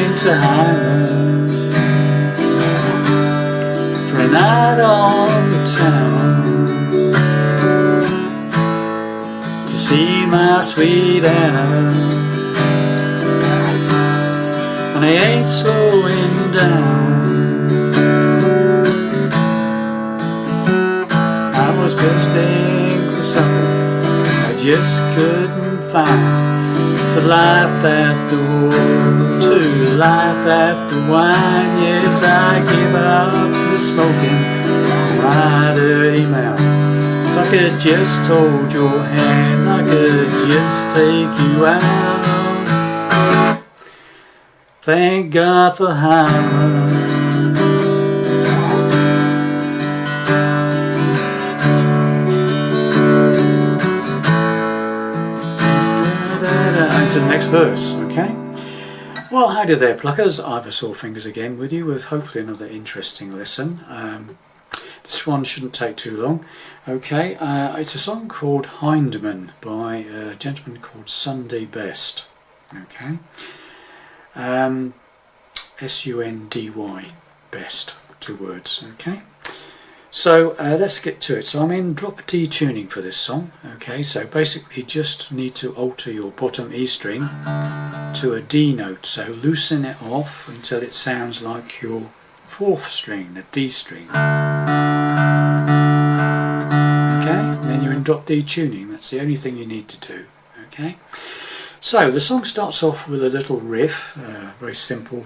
going to Hindman for a night on the town to see my sweet Anna, and I ain't slowing down. I was thirsting for something I just couldn't find, for life after war, to life after wine. Yes, I give up the smoking, my dirty mouth. If I could just hold your hand, I could just take you out. Thank God for Hindman. To the next verse, okay? Well, hi there, pluckers. Ivor Sawfingers again with you with hopefully another interesting lesson. This one shouldn't take too long. Okay, it's a song called Hindman by a gentleman called Sundy Best. Okay, S-U-N-D-Y, Best, 2 words. Okay. So let's get to it. So I'm in drop D tuning for this song. Okay, so basically you just need to alter your bottom E string to a D note. So loosen it off until it sounds like your 4th string, the D string. Okay, and then you're in drop D tuning. That's the only thing you need to do. Okay, so the song starts off with a little riff, very simple.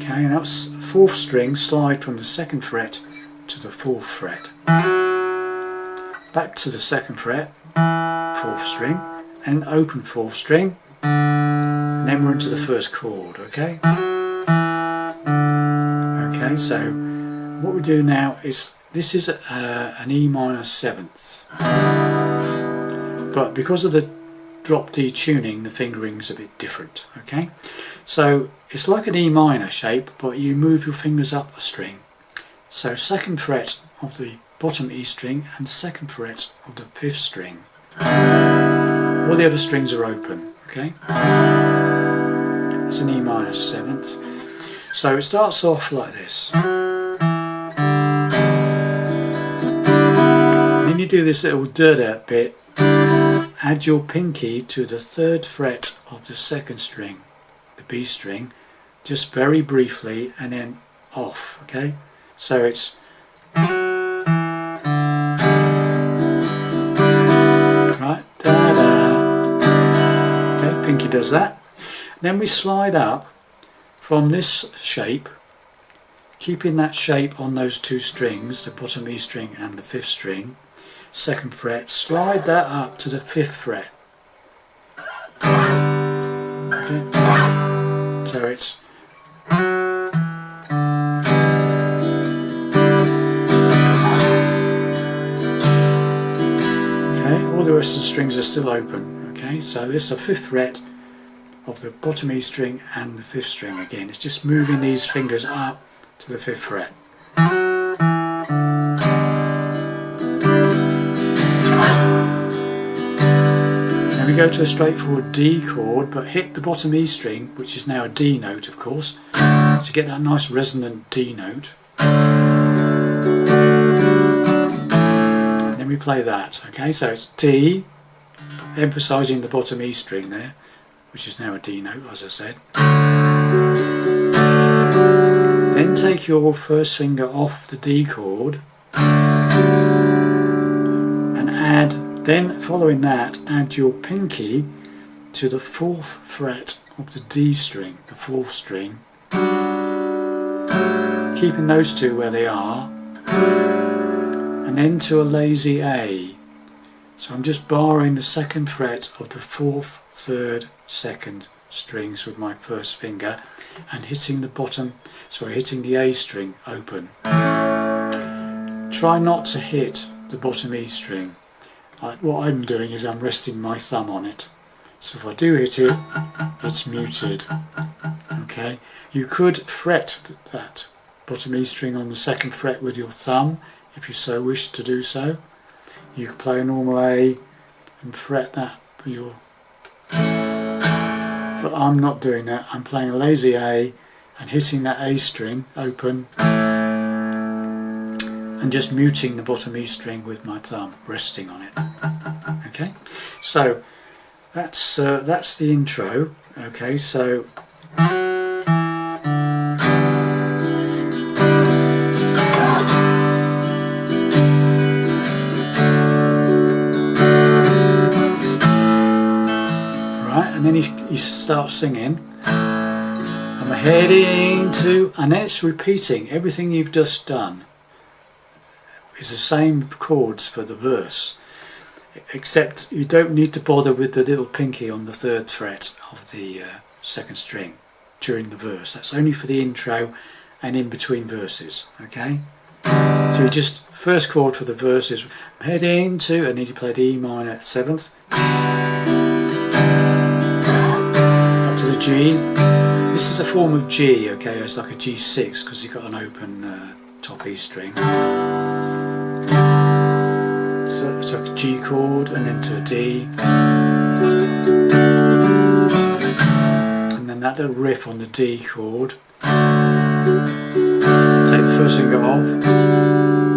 Okay, and that's 4th string, slide from the 2nd fret to the 4th fret. Back to the 2nd fret, 4th string, and open 4th string, and then we're into the 1st chord, okay? Okay, so what we do now is, this is an E minor 7th, but because of the drop D tuning, the fingering's a bit different, okay? So it's like an E minor shape, but you move your fingers up a string. So 2nd fret of the bottom E string and 2nd fret of the 5th string. All the other strings are open, okay? It's an E minor 7th. So it starts off like this. And then you do this little da-da bit. Add your pinky to the 3rd fret of the 2nd string, the B string, just very briefly, and then off, okay? So it's right, da da. Okay, pinky does that. Then we slide up from this shape, keeping that shape on those 2 strings, the bottom E string and the 5th string, 2nd fret, slide that up to the 5th fret. Okay. So it's okay, all the rest of the strings are still open. Okay, so this is the 5th fret of the bottom E string and the 5th string again. It's just moving these fingers up to the 5th fret. Then we go to a straightforward D chord, but hit the bottom E string, which is now a D note of course, to get that nice resonant D note. And then we play that, okay, so it's D, emphasising the bottom E string there, which is now a D note as I said. Then take your 1st finger off the D chord and then following that, add your pinky to the 4th fret of the D string, the 4th string, keeping those 2 where they are, and then to a lazy A. So I'm just barring the 2nd fret of the 4th, 3rd, 2nd strings with my 1st finger and hitting the hitting the A string open. Try not to hit the bottom E string. What I'm doing is I'm resting my thumb on it. So if I do hit it, it's muted. Okay, you could fret that bottom E string on the 2nd fret with your thumb if you so wish to do so. You could play a normal A and fret that with your but I'm not doing that. I'm playing a lazy A and hitting that A string open and just muting the bottom E string with my thumb, resting on it. Okay, so that's the intro. Okay, so and then he starts singing, I'm heading to, and then it's repeating everything you've just done. It's the same chords for the verse, except you don't need to bother with the little pinky on the 3rd fret of the 2nd string during the verse. That's only for the intro and in between verses. Okay, so you just, first chord for the verse is I'm heading to, and then you play the E minor 7th. G. This is a form of G, okay, it's like a G6 because you've got an open top E string. So it's like a G chord and then to a D. And then that little riff on the D chord. Take the first finger off,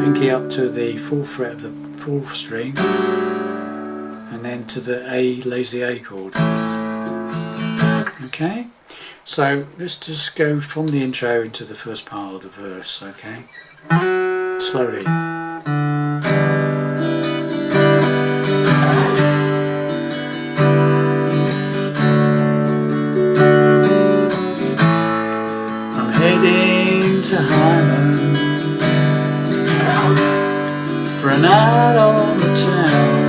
pinky up to the 4th fret of the 4th string, and then to the A, lazy A chord. Okay, so let's just go from the intro into the first part of the verse, okay, slowly. I'm heading to Hindman for a night on the town,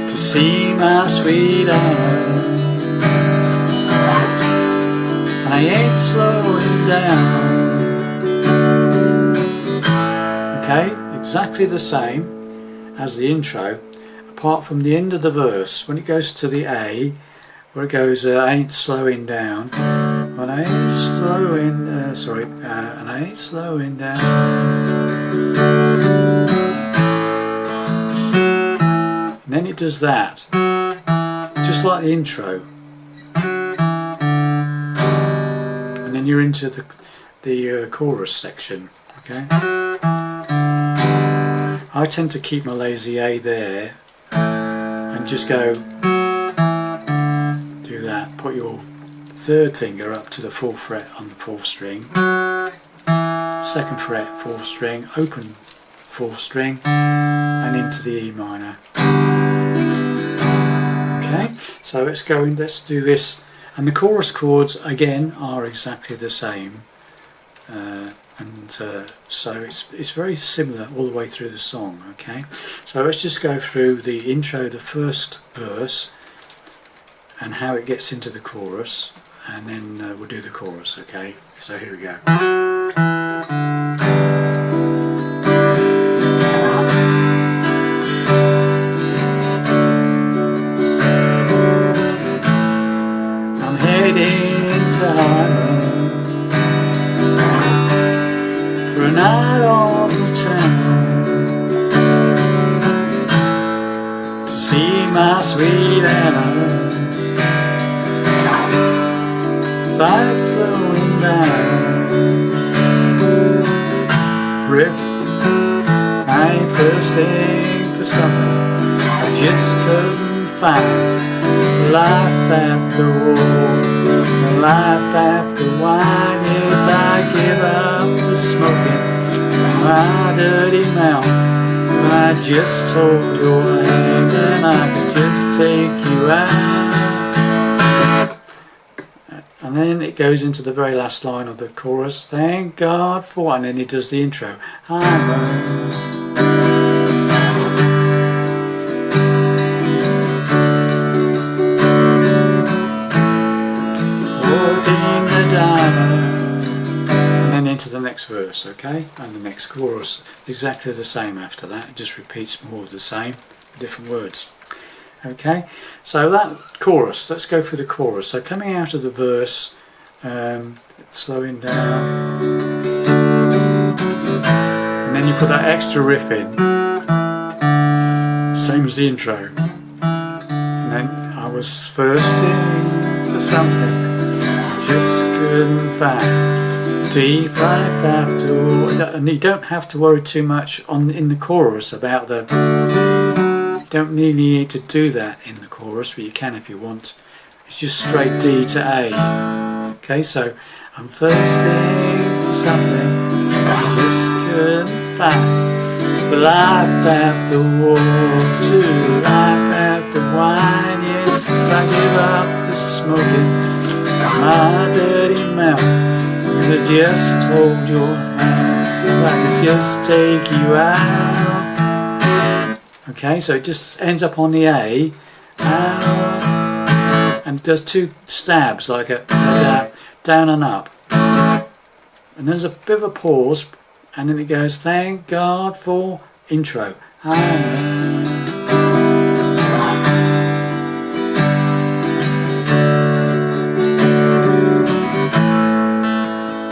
to see my sweet Anna, and I ain't slowing down. Okay, exactly the same as the intro, apart from the end of the verse, when it goes to the A, where it goes, I ain't slowing down, and I ain't slowing, and I ain't slowing down. And then it does that, just like the intro, and then you're into the chorus section. Okay, I tend to keep my lazy A there and just go do that. Put your 3rd finger up to the 4th fret on the 4th string, 2nd fret 4th string, open 4th string, and into the E minor. Okay, so let's do this, and the chorus chords again are exactly the same, so it's very similar all the way through the song. Okay, so let's just go through the intro, the first verse, and how it gets into the chorus, and then we'll do the chorus. Okay, so here we go. For a night on the town, to see my sweet Anna, bike slowing down. Riff, I ain't thirsting for something I just couldn't find. Life after war, life after wine. Yes, I give up the smoking in my dirty mouth. And I just hold your hand and I can just take you out. And then it goes into the very last line of the chorus. Thank God for, and then it does the intro. And then into the next verse, okay, and the next chorus, exactly the same after that. It just repeats more of the same, different words. Okay, so that chorus, let's go through the chorus. So coming out of the verse, slowing down, and then you put that extra riff in, same as the intro, and then I was thirsting for something I just couldn't find. Deep life after all. And you don't have to worry too much in the chorus about the... You don't really need to do that in the chorus, but you can if you want. It's just straight D to A. Okay, so I'm thirsting for something I just couldn't find. For life after war, to life after wine. Yes, I give up the smoking, my dirty mouth. I just hold your hand, I could just take you out. Okay, so it just ends up on the A, and it does two stabs, like a down and up. And there's a bit of a pause, and then it goes, thank God for intro.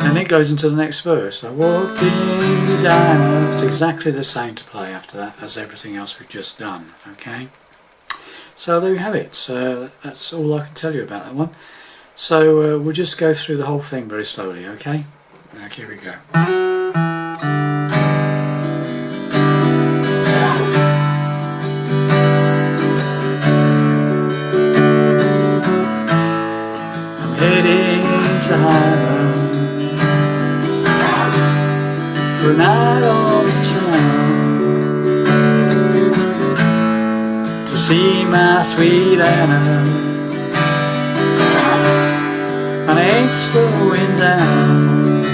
And it goes into the next verse. I walked in the diner. It's exactly the same to play after that as everything else we've just done. Okay, so there you have it. So that's all I can tell you about that one. So we'll just go through the whole thing very slowly. Okay, here we go. I'm heading to Hindman for a night on the town, to see my sweet Anna. And I ain't slowing down,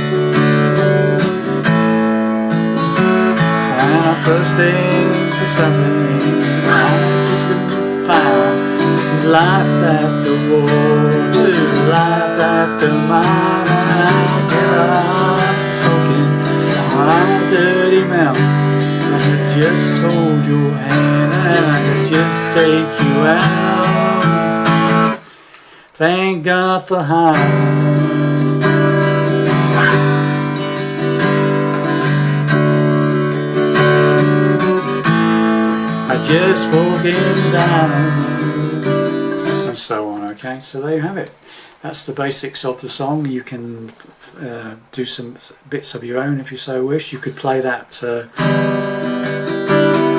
and I'm thirsting for something I just couldn't find. Life after war, to life after mine. I give up smoking my dirty mouth. I could just hold your hand, and I could just take you out. Thank God for high. I just walk in down, and so on. Okay, so there you have it. That's the basics of the song. You can do some bits of your own if you so wish. You could play that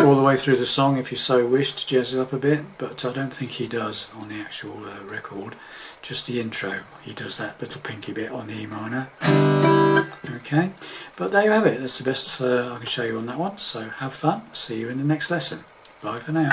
all the way through the song if you so wish to jazz it up a bit, but I don't think he does on the actual record. Just the intro, he does that little pinky bit on the E minor. Okay, but there you have it. That's the best I can show you on that one. So have fun. See you in the next lesson. Bye for now.